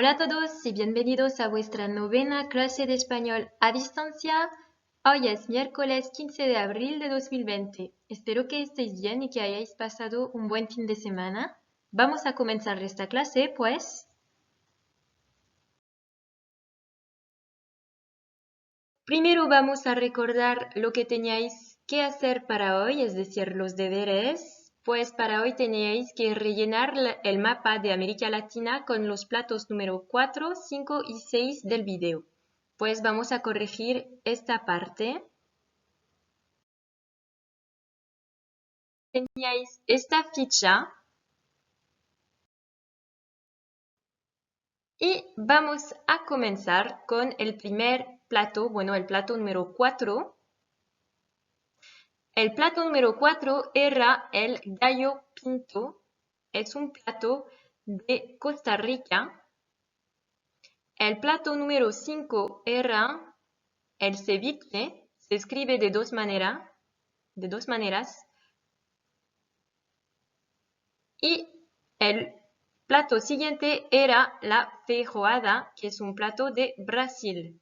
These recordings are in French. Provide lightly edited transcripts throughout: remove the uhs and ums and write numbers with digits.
Hola a todos y bienvenidos a vuestra novena clase de español a distancia. Hoy es miércoles 15 de abril de 2020. Espero que estéis bien y que hayáis pasado un buen fin de semana. Vamos a comenzar esta clase, pues. Primero vamos a recordar lo que teníais que hacer para hoy, es decir, los deberes. Pues para hoy teníais que rellenar el mapa de América Latina con los platos número 4, 5 y 6 del video. Pues vamos a corregir esta parte. Teníais esta ficha y vamos a comenzar con el primer plato, bueno, el plato número 4. El plato número 4 era el gallo pinto. Es un plato de Costa Rica. El plato número 5 era el ceviche. Se escribe de dos maneras. Y el plato siguiente era la feijoada, que es un plato de Brasil.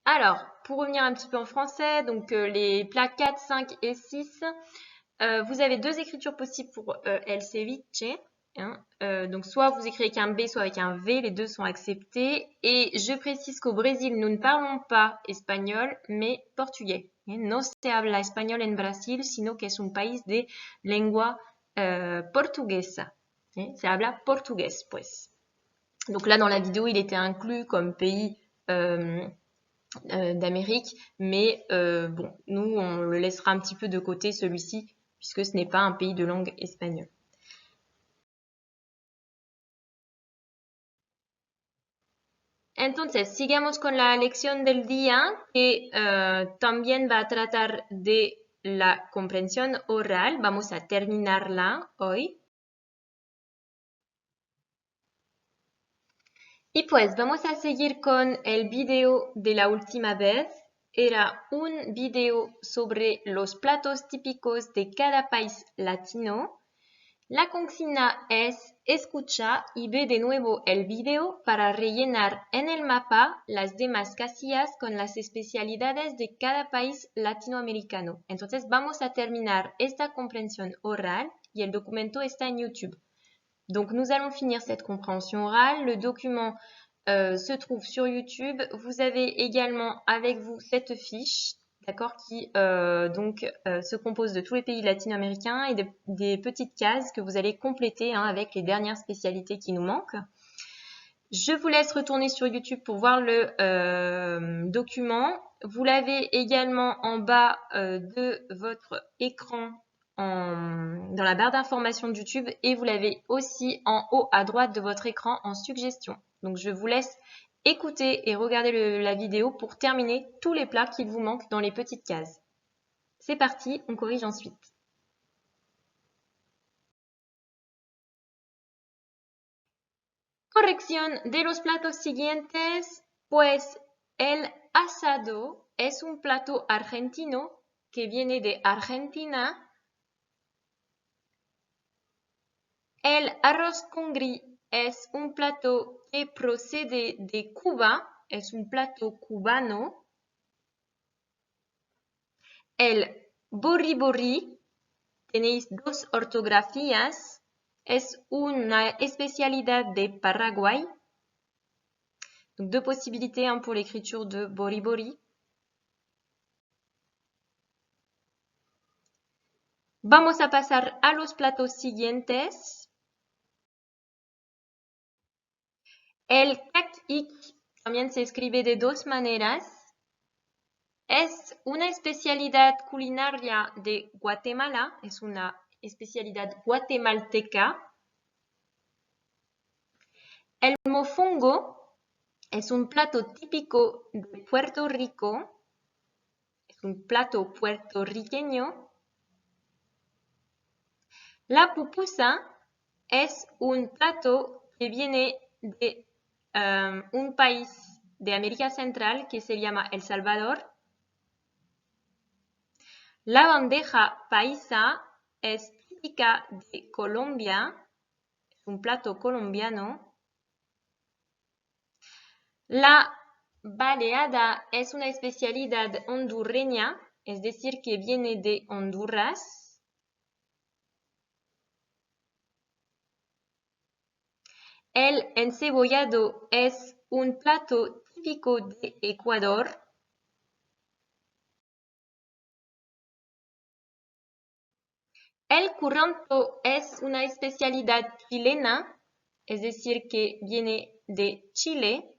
Alors, pour revenir un petit peu en français, donc les plats 4, 5 et 6, vous avez deux écritures possibles pour el ceviche. Hein. Donc soit vous écrivez avec un B, soit avec un V, les deux sont acceptés. Et je précise qu'au Brésil, nous ne parlons pas espagnol, mais portugais. No se habla español en Brasil, sino que es un país de lengua portuguesa. Se habla portugués, pues. Donc là, dans la vidéo, il était inclus comme pays d'Amérique, mais bon, nous, on le laissera un petit peu de côté, celui-ci, puisque ce n'est pas un pays de langue espagnole. Entonces, sigamos con la lección del día, que también va a tratar de la comprensión oral. Vamos a terminarla hoy. Y pues vamos a seguir con el video de la última vez. Era un video sobre los platos típicos de cada país latino. La consigna es escucha y ve de nuevo el video para rellenar en el mapa las demás casillas con las especialidades de cada país latinoamericano. Entonces vamos a terminar esta compréhension orale y el documento está en YouTube. Donc nous allons finir cette compréhension orale. Le document se trouve sur YouTube. Vous avez également avec vous cette fiche, d'accord, qui se compose de tous les pays latino-américains et des petites cases que vous allez compléter avec les dernières spécialités qui nous manquent. Je vous laisse retourner sur YouTube pour voir le document. Vous l'avez également en bas de votre écran dans la barre d'information de YouTube et vous l'avez aussi en haut à droite de votre écran en suggestion. Donc je vous laisse écouter et regarder la vidéo pour terminer tous les plats qu'il vous manque dans les petites cases. C'est parti, on corrige ensuite. Corrección de los platos siguientes, pues el asado es un plato argentino que viene de Argentina. El arroz con gris es un plato que procede de Cuba, es un plato cubano. El boriborí, tenéis dos ortografías, es una especialidad de Paraguay. Donc deux possibilités pour l'écriture de boriborí. Vamos a pasar a los platos siguientes. El caquic también se escribe de dos maneras. Es una especialidad culinaria de Guatemala, es una especialidad guatemalteca. El mofongo es un plato típico de Puerto Rico, es un plato puertorriqueño. La pupusa es un plato que viene de un país de América Central que se llama El Salvador. La bandeja paisa es típica de Colombia, es un plato colombiano. La baleada es una especialidad hondureña, es decir, que viene de Honduras. El encebollado es un plato típico de Ecuador. El curanto es una especialidad chilena, es decir, que viene de Chile.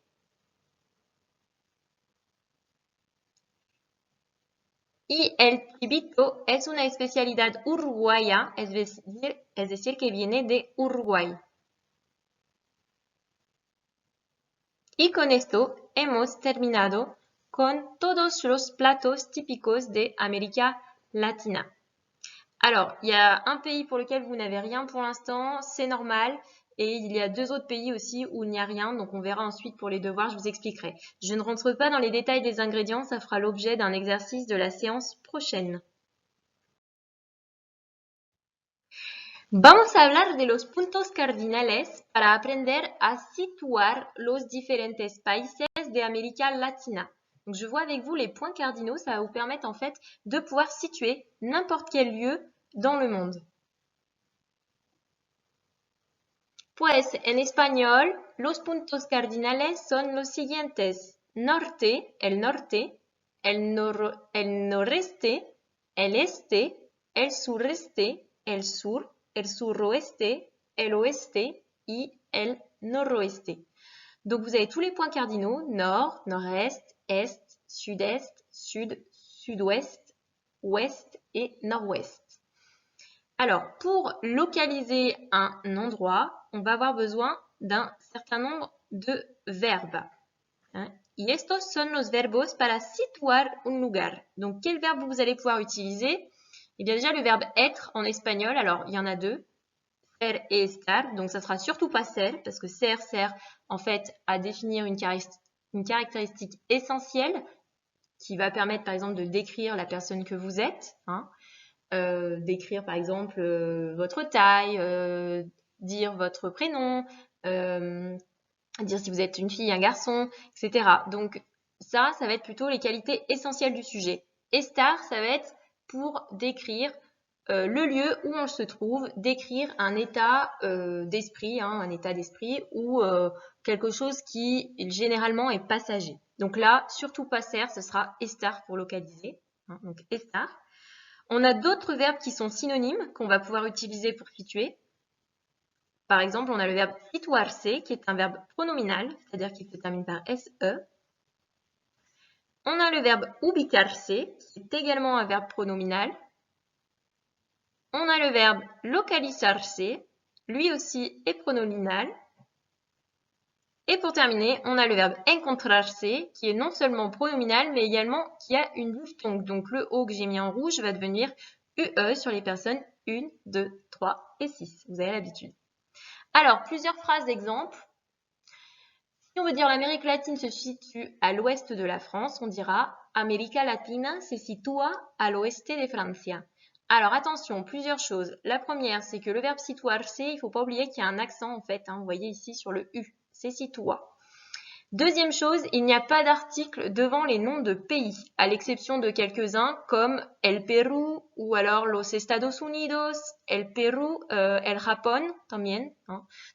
Y el chivito es una especialidad uruguaya, es decir, que viene de Uruguay. Y con esto hemos terminado con todos los platos típicos de América Latina. Alors, il y a un pays pour lequel vous n'avez rien pour l'instant, c'est normal. Et il y a 2 autres pays aussi où il n'y a rien, donc on verra ensuite pour les devoirs, je vous expliquerai. Je ne rentre pas dans les détails des ingrédients, ça fera l'objet d'un exercice de la séance prochaine. Vamos a hablar de los puntos cardinales para aprender a situar los diferentes países de América Latina. Donc je vois avec vous les points cardinaux, ça va vous permettre en fait de pouvoir situer n'importe quel lieu dans le monde. Pues en español, los puntos cardinales son los siguientes: norte, el noreste, el este, el sureste, el sur, el suroeste, el oeste y el noroeste. Donc vous avez tous les points cardinaux: nord, nord-est, est, sud-est, sud, sud-ouest, ouest et nord-ouest. Alors, pour localiser un endroit, on va avoir besoin d'un certain nombre de verbes. Y estos son los verbos para situar un lugar. Donc, quel verbe vous allez pouvoir utiliser? Eh bien, déjà, le verbe être en espagnol, alors, il y en a 2. Ser et estar. Donc, ça sera surtout pas ser, parce que ser sert, en fait, à définir une caractéristique essentielle qui va permettre, par exemple, de décrire la personne que vous êtes. Décrire par exemple votre taille, dire votre prénom, dire si vous êtes une fille, un garçon, etc. Donc ça va être plutôt les qualités essentielles du sujet. Estar, ça va être pour décrire le lieu où on se trouve, décrire un état d'esprit, un état d'esprit ou quelque chose qui généralement est passager. Donc là, surtout pas ser, ce sera estar pour localiser. Donc estar. On a d'autres verbes qui sont synonymes qu'on va pouvoir utiliser pour situer. Par exemple, on a le verbe situarse qui est un verbe pronominal, c'est-à-dire qu'il se termine par SE. On a le verbe ubicarse qui est également un verbe pronominal. On a le verbe localizarse, lui aussi est pronominal. Et pour terminer, on a le verbe encontrarse qui est non seulement pronominal mais également qui a une diphtongue. Donc le O que j'ai mis en rouge va devenir UE sur les personnes 1, 2, 3 et 6. Vous avez l'habitude. Alors, plusieurs phrases d'exemple. Si on veut dire l'Amérique latine se situe à l'ouest de la France, on dira América Latina se sitúa al oeste de Francia. Alors attention, plusieurs choses. La première, c'est que le verbe situarse, il ne faut pas oublier qu'il y a un accent en fait. Vous voyez ici sur le U. C'est situa. Deuxième chose, il n'y a pas d'article devant les noms de pays, à l'exception de quelques-uns comme El Perú ou alors Los Estados Unidos, El Perú, El Japón también.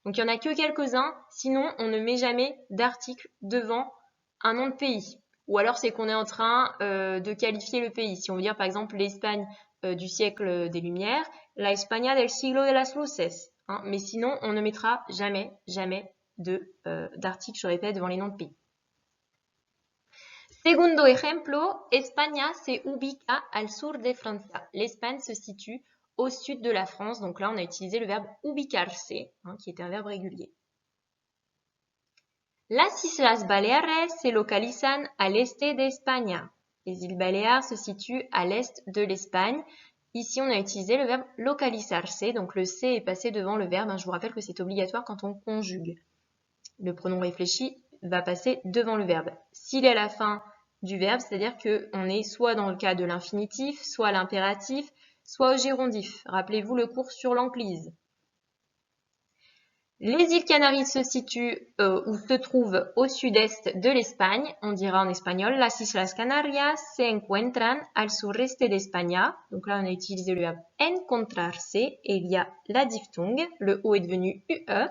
Donc il n'y en a que quelques-uns, sinon on ne met jamais d'article devant un nom de pays. Ou alors c'est qu'on est en train de qualifier le pays. Si on veut dire par exemple l'Espagne du siècle des Lumières, la España del siglo de las luces. Mais sinon on ne mettra jamais d'articles, je répète, devant les noms de pays. Segundo ejemplo, España se ubica al sur de Francia. L'Espagne se situe au sud de la France. Donc là, on a utilisé le verbe ubicarse, qui est un verbe régulier. Las Islas Baleares se localizan al este de España. Les îles Baléares se situent à l'est de l'Espagne. Ici, on a utilisé le verbe localizarse, donc le C est passé devant le verbe. Je vous rappelle que c'est obligatoire quand on conjugue. Le pronom réfléchi va passer devant le verbe. S'il est à la fin du verbe, c'est-à-dire qu'on est soit dans le cas de l'infinitif, soit à l'impératif, soit au gérondif. Rappelez-vous le cours sur l'enclise. Les îles Canaries se situent ou se trouvent au sud-est de l'Espagne. On dira en espagnol, las Islas Canarias se encuentran al sureste de España. Donc là, on a utilisé le verbe encontrarse et il y a la diphtongue. Le O est devenu UE.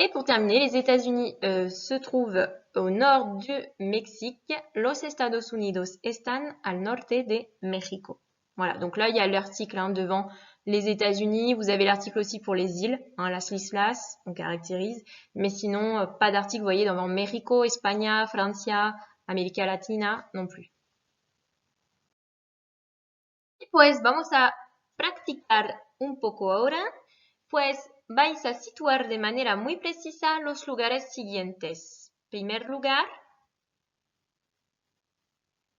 Et pour terminer, les États-Unis se trouvent au nord du Mexique. Los Estados Unidos están al norte de México. Voilà, donc là, il y a l'article devant les États-Unis. Vous avez l'article aussi pour les îles, las islas, on caractérise. Mais sinon, pas d'article, vous voyez, devant México, España, Francia, América Latina, non plus. Y pues vamos a practicar un poco ahora. Pues vais a situar de manera muy precisa los lugares siguientes. Primer lugar,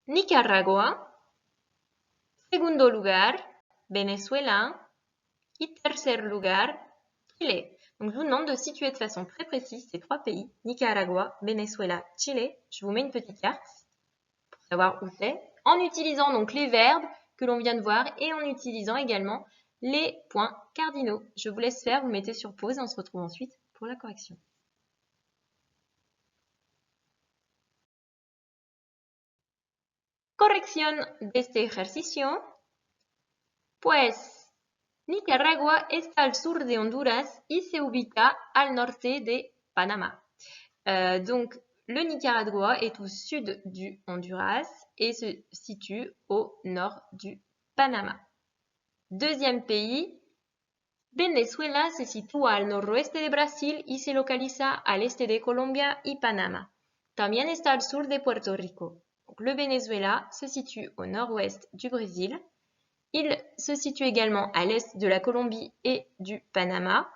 Nicaragua. Segundo lugar, Venezuela. Et tercer lugar, Chile. Donc je vous demande de situer de façon très précise ces trois pays, Nicaragua, Venezuela, Chile. Je vous mets une petite carte pour savoir où c'est, en utilisant donc les verbes que l'on vient de voir et en utilisant également les points cardinaux. Je vous laisse faire, vous mettez sur pause et on se retrouve ensuite pour la correction. Corrección de este ejercicio. Pues Nicaragua está al sur de Honduras y se ubica al norte de Panama. Donc, le Nicaragua est au sud du Honduras et se situe au nord du Panama. Deuxième pays, Venezuela se sitúa al noroeste de Brasil y se localiza al este de Colombia y Panama. También está al sur de Puerto Rico. Donc, le Venezuela se situe au nord-ouest du Brésil. Il se situe également à l'est de la Colombie et du Panama.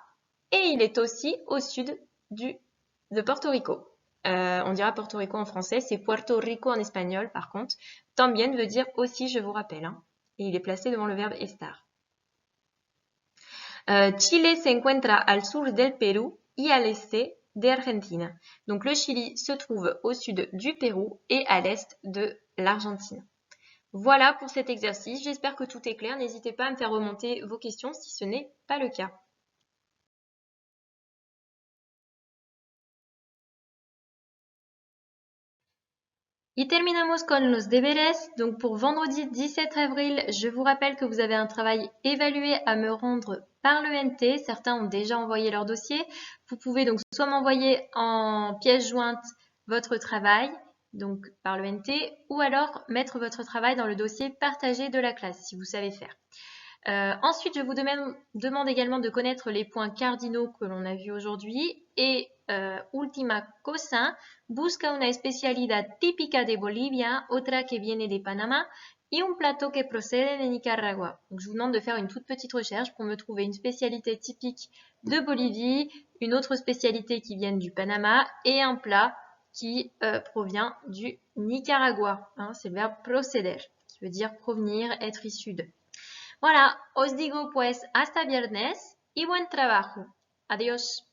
Et il est aussi au sud de Porto Rico. On dira Porto Rico en français, c'est Puerto Rico en espagnol par contre. También veut dire aussi, je vous rappelle. Et il est placé devant le verbe estar. Chile se encuentra al sur del Perú y al este de Argentina. Donc le Chili se trouve au sud du Pérou et à l'est de l'Argentine. Voilà pour cet exercice. J'espère que tout est clair. N'hésitez pas à me faire remonter vos questions si ce n'est pas le cas. Y terminamos con los deberes. Donc pour vendredi 17 avril, je vous rappelle que vous avez un travail évalué à me rendre par l'ENT. Certains ont déjà envoyé leur dossier. Vous pouvez donc soit m'envoyer en pièce jointe votre travail, donc par l'ENT, ou alors mettre votre travail dans le dossier partagé de la classe, si vous savez faire. Ensuite, je vous demande également de connaître les points cardinaux que l'on a vus aujourd'hui. Et última cosa, busca una especialidad típica de Bolivia, otra que viene de Panama y un plato que procede de Nicaragua. Donc, je vous demande de faire une toute petite recherche pour me trouver une spécialité typique de Bolivie, une autre spécialité qui vient du Panama et un plat qui provient du Nicaragua. C'est le verbe proceder, qui veut dire provenir, être issu de. Voilà, os digo pues hasta viernes y buen trabajo. Adiós.